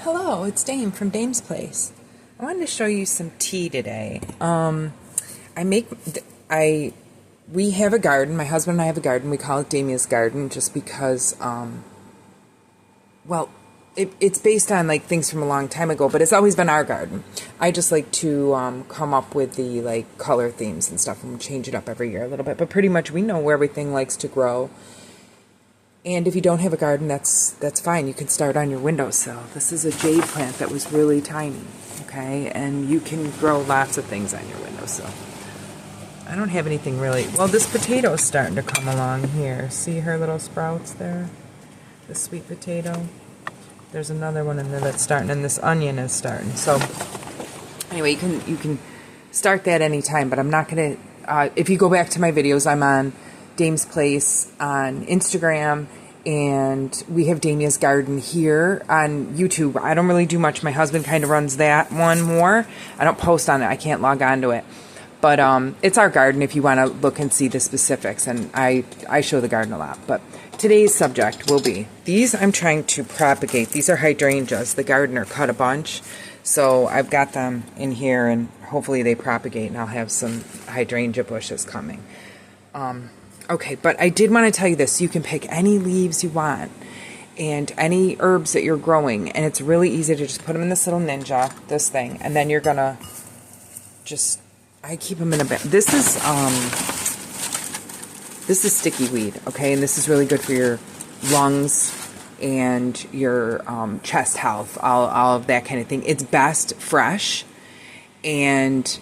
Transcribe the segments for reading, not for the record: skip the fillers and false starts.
Hello, it's Dame from Dame's Place. I wanted to show you some tea today. We have a garden. My husband and I have a garden. We call it Damia's Garden just because, it's based on like things from a long time ago, but it's always been our garden. I just like to come up with the like color themes and stuff and change it up every year a little bit. But pretty much we know where everything likes to grow. And if you don't have a garden, that's fine. You can start on your windowsill. This is a jade plant that was really tiny, okay? And you can grow lots of things on your windowsill. I don't have anything really. Well, this potato is starting to come along here. See her little sprouts there? The sweet potato. There's another one in there that's starting, and this onion is starting. So anyway, you can start that anytime, but I'm not going to, if you go back to my videos, I'm on Dame's Place on Instagram, and we have Damia's Garden here on YouTube. I don't really do much. My husband kind of runs that one more. I don't post on it. I can't log on to it. But it's our garden if you want to look and see the specifics, and I show the garden a lot. But today's subject will be, these I'm trying to propagate. These are hydrangeas. The gardener cut a bunch, so I've got them in here, and hopefully they propagate, and I'll have some hydrangea bushes coming. Okay, but I did want to tell you this. You can pick any leaves you want and any herbs that you're growing, and it's really easy to just put them in this little ninja, this thing, and then you're going to just, I keep them in a bag. This is sticky weed, okay, and this is really good for your lungs and your chest health, all of that kind of thing. It's best fresh, and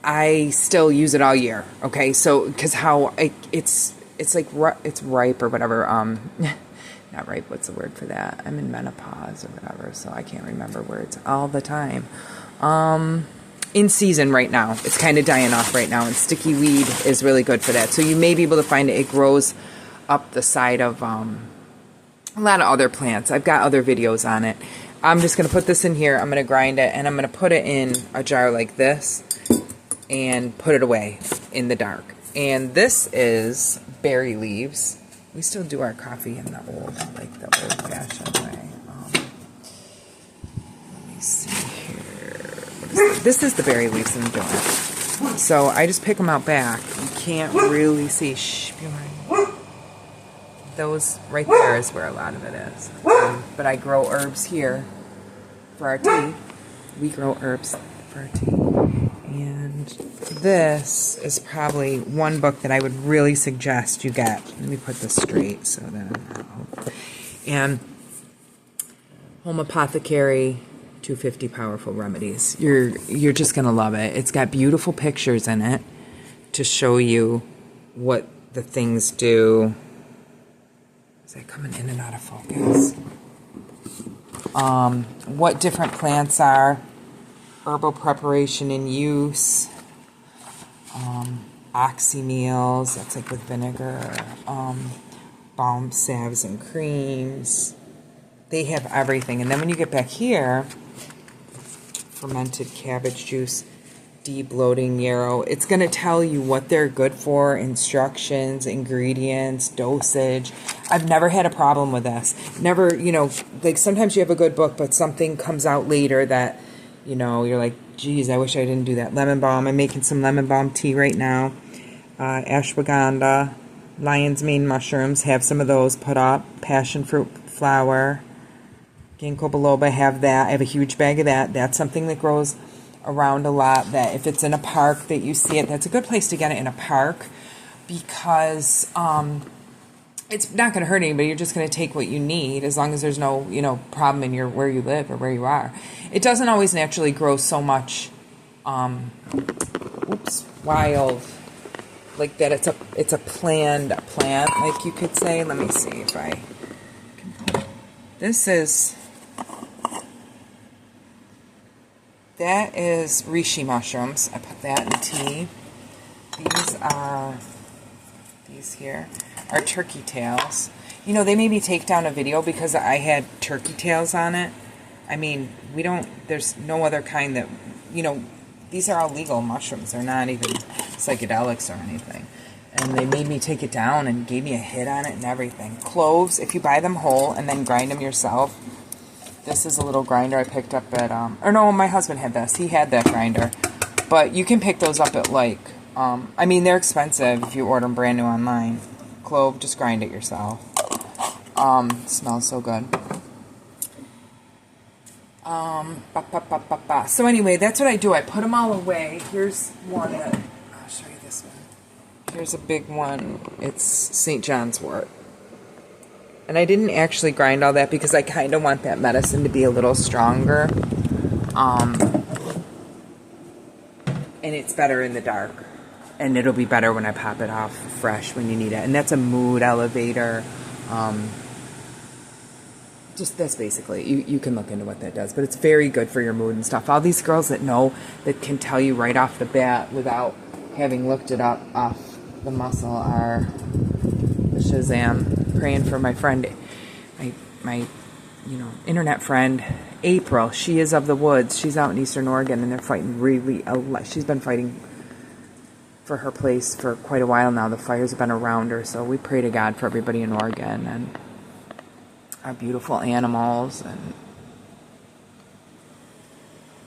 I still use it all year, okay? So, because how it's like it's ripe or whatever. Not ripe. What's the word for that? I'm in menopause or whatever, so I can't remember words all the time. In season right now. It's kind of dying off right now, and sticky weed is really good for that. So you may be able to find it. It grows up the side of a lot of other plants. I've got other videos on it. I'm just going to put this in here. I'm going to grind it, and I'm going to put it in a jar like this and put it away in the dark. And this is berry leaves. We still do our coffee in the old-fashioned way. Let me see here. This is the berry leaves I'm doing. So I just pick them out back. You can't really see. Shh, those right there is where a lot of it is. But I grow herbs here for our tea. We grow herbs for our tea. And this is probably one book that I would really suggest you get. Let me put this straight so that I'm not. And Home Apothecary 250 Powerful Remedies. You're just going to love it. It's got beautiful pictures in it to show you what the things do. Is that coming in and out of focus? What different plants are. Herbal preparation in use, oxymeals, that's like with vinegar, balm salves and creams. They have everything. And then when you get back here, fermented cabbage juice, de-bloating yarrow, it's going to tell you what they're good for, instructions, ingredients, dosage. I've never had a problem with this. Never, like sometimes you have a good book, but something comes out later that you're like, geez, I wish I didn't do that. Lemon balm. I'm making some lemon balm tea right now. Ashwagandha, lion's mane mushrooms. Have some of those put up. Passion fruit flower. Ginkgo biloba. Have that. I have a huge bag of that. That's something that grows around a lot. That if it's in a park that you see it, that's a good place to get it in a park because it's not going to hurt anybody. You're just going to take what you need as long as there's no, problem in where you live or where you are. It doesn't always naturally grow so much, wild, like that. It's a planned plant, like you could say. Let me see if I can put. That is reishi mushrooms. I put that in tea. These here are turkey tails. They made me take down a video because I had turkey tails on it. I mean, there's no other kind that, these are all legal mushrooms. They're not even psychedelics or anything. And they made me take it down and gave me a hit on it and everything. Cloves, if you buy them whole and then grind them yourself, This is a little grinder I picked up at, or no, my husband had this. He had that grinder. But you can pick those up at, like, I mean, they're expensive if you order them brand new online. Clove, just grind it yourself. Smells so good. So anyway, that's what I do. I put them all away. Here's one that, I'll show you this one. Here's a big one. It's St. John's wort. And I didn't actually grind all that because I kind of want that medicine to be a little stronger. And it's better in the dark. And it'll be better when I pop it off fresh when you need it. And that's a mood elevator. Just that's basically, you can look into what that does. But it's very good for your mood and stuff. All these girls that know, that can tell you right off the bat without having looked it up off the muscle are the Shazam. Praying for my friend, my internet friend, April. She is of the woods. She's out in Eastern Oregon, and they're fighting really a lot. She's been fighting for her place for quite a while now. The fires have been around her, so we pray to God for everybody in Oregon and our beautiful animals. And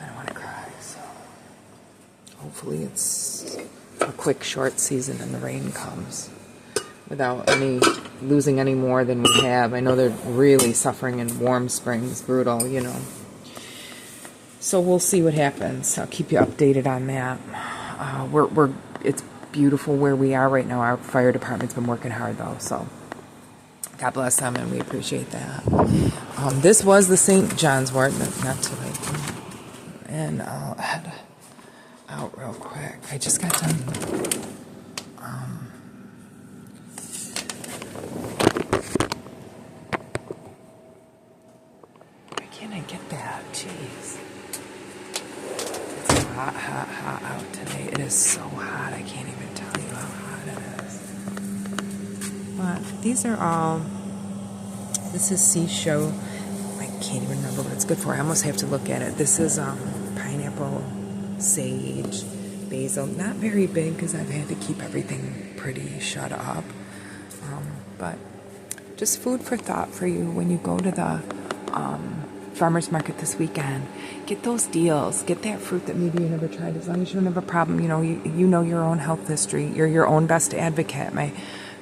I don't want to cry, so hopefully it's a quick, short season and the rain comes without losing any more than we have. I know they're really suffering in Warm Springs, brutal, So we'll see what happens. I'll keep you updated on that. It's beautiful where we are right now. Our fire department's been working hard though, so God bless them, and we appreciate that. This was the St. John's wort, not too late. And I'll head out real quick. I just got done. Why can't I get that? Jeez. It's hot out today. It is so hot. I can't even tell you how hot it is. But these are all. This is sea show. I can't even remember what it's good for. I almost have to look at it. This is pineapple, sage, basil. Not very big because I've had to keep everything pretty shut up. But just food for thought for you when you go to the farmer's market this weekend. Get those deals. Get that fruit that maybe you never tried. As long as you don't have a problem, you know your own health history. You're your own best advocate. My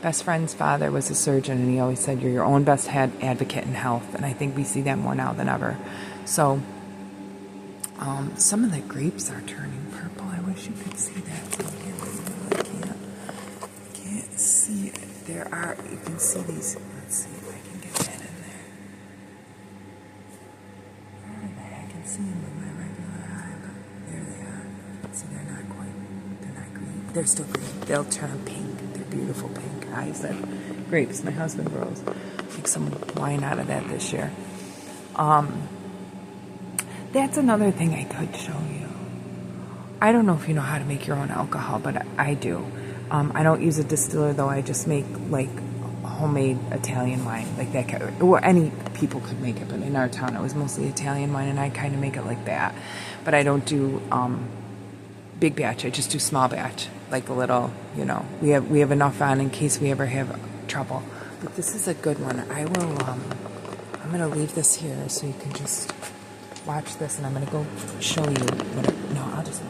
best friend's father was a surgeon, and he always said you're your own best advocate in health. And I think we see that more now than ever. So some of the grapes are turning purple. I wish you could see that. So I can't see it. You can see these. Let's see if I can get that in there. Where the heck? I can see them with my regular eye, but there they are. See, they're not green. They're still green. They'll turn pink. They're beautiful pink eyes. That grapes my husband grows. Make some wine out of that this year. That's another thing I could show you. I don't know if you know how to make your own alcohol, but I do. I don't use a distiller, though. I just make, like, homemade Italian wine. Like that. Well, any people could make it, but in our town, it was mostly Italian wine, and I kind of make it like that. But I don't do big batch. I just do small batch. Like a little, we have enough on in case we ever have trouble. But this is a good one. I will, I'm going to leave this here so you can just watch this, and I'm going to go show you I'll just,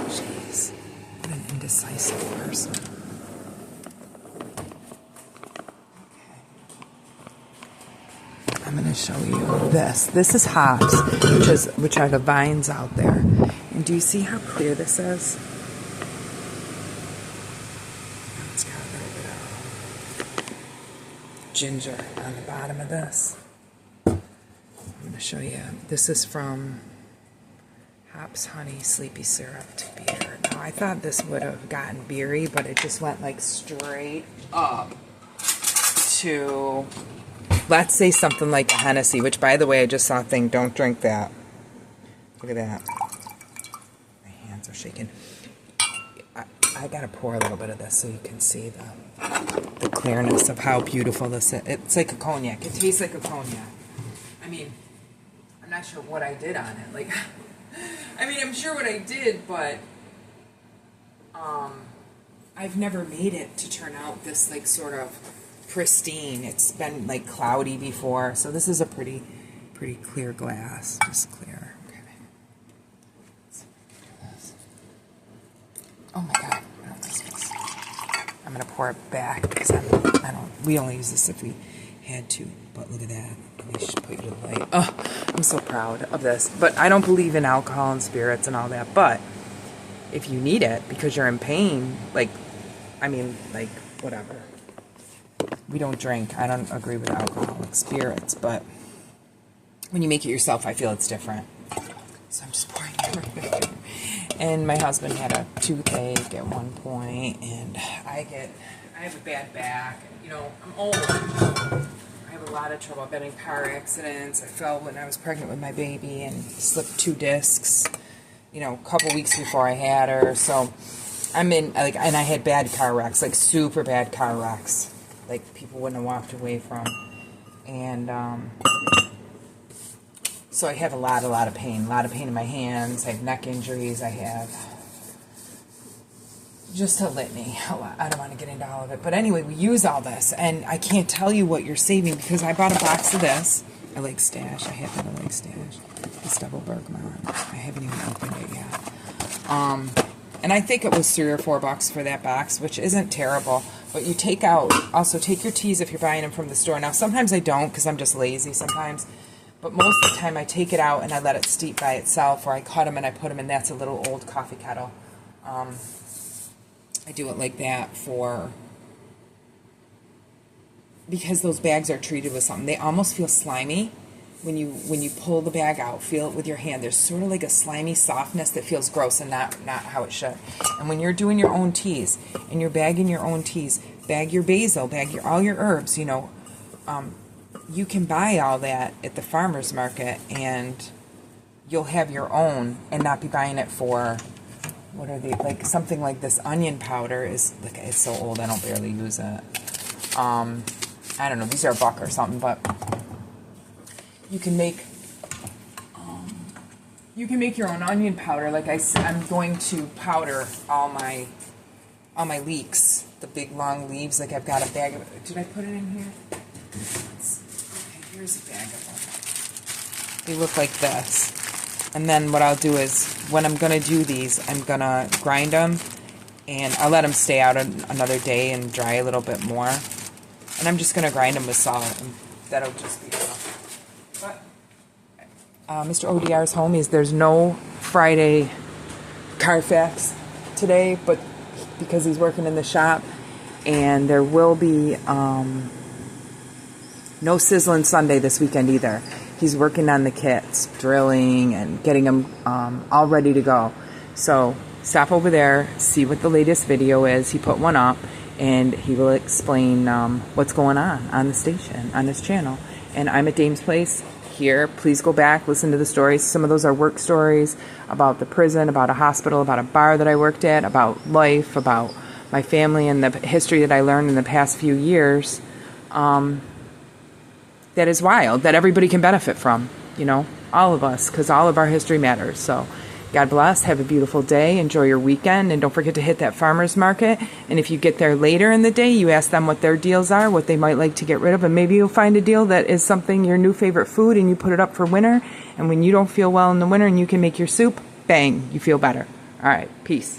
jeez. What an indecisive person. Okay. I'm going to show you this. This is hops, which are the vines out there. And do you see how clear this is? It's got a little bit of ginger on the bottom of this. I'm going to show you. This is from hops, honey, sleepy syrup to beer. Now, I thought this would have gotten beery, but it just went like straight up to, let's say something like a Hennessy, which, by the way, I just saw a thing. Don't drink that. Look at that. My hands are shaking. I gotta pour a little bit of this so you can see the clearness of how beautiful this is. It's like a cognac. It tastes like a cognac. I mean, I'm not sure what I did on it. Like, I'm sure what I did, but I've never made it to turn out this, like, sort of pristine. It's been like cloudy before, so this is a pretty clear glass, just clear. Okay. Oh my God, I don't like this. I'm gonna pour it back because we only use this if we had to. But look at that. Let me just put you to the light. Oh, I'm so proud of this. But I don't believe in alcohol and spirits and all that. But if you need it because you're in pain, like, I mean, like, whatever. We don't drink. I don't agree with alcoholic spirits, but when you make it yourself, I feel it's different. So I'm just pouring everything. And my husband had a toothache at one point, and I have a bad back. You know, I'm old. I have a lot of trouble. I've been in car accidents. I fell when I was pregnant with my baby and slipped 2 discs, you know, a couple weeks before I had her. So I'm in, like, and I had bad car wrecks, like super bad car wrecks, like people wouldn't have walked away from. And so I have a lot of pain. A lot of pain in my hands. I have neck injuries. I have just a litany. I don't want to get into all of it. But anyway, we use all this. And I can't tell you what you're saving because I bought a box of this. I like Stash. I have that I like Stash. This double Bergman. I haven't even opened it yet. And I think it was $3 or $4 for that box, which isn't terrible. But you take out, also take your teas if you're buying them from the store. Now, sometimes I don't because I'm just lazy sometimes. But most of the time I take it out and I let it steep by itself, or I cut them and I put them in. That's a little old coffee kettle. I do it like that because those bags are treated with something. They almost feel slimy when you pull the bag out. Feel it with your hand. There's sort of like a slimy softness that feels gross and not how it should. And when you're doing your own teas and you're bagging your own teas, bag your basil, bag all your herbs, you know, you can buy all that at the farmer's market and you'll have your own and not be buying it for, what are they, like something like this onion powder is, like, it's so old I don't barely use it. I don't know, these are $1 or something, but you can make your own onion powder. Like I'm going to powder all my leeks, the big long leaves. Like I've got a bag of it. Did I put it in here? Okay, here's a bag of them. They look like this. And then what I'll do is, when I'm going to do these, I'm going to grind them, and I'll let them stay out another day and dry a little bit more. And I'm just going to grind them with salt, and that'll just be enough. But Mr. ODR's home. There's no Friday Carfax today, but because he's working in the shop, and there will be no Sizzling Sunday this weekend either. He's working on the kits, drilling and getting them all ready to go. So stop over there, see what the latest video is. He put one up, and he will explain what's going on the station, on his channel. And I'm at Dame's Place here. Please go back, listen to the stories. Some of those are work stories about the prison, about a hospital, about a bar that I worked at, about life, about my family and the history that I learned in the past few years. That is wild, that everybody can benefit from, you know, all of us, because all of our history matters. So God bless, have a beautiful day, enjoy your weekend, and don't forget to hit that farmer's market. And if you get there later in the day, you ask them what their deals are, what they might like to get rid of, and maybe you'll find a deal that is something, your new favorite food, and you put it up for winter. And when you don't feel well in the winter and you can make your soup, bang, you feel better. All right, peace.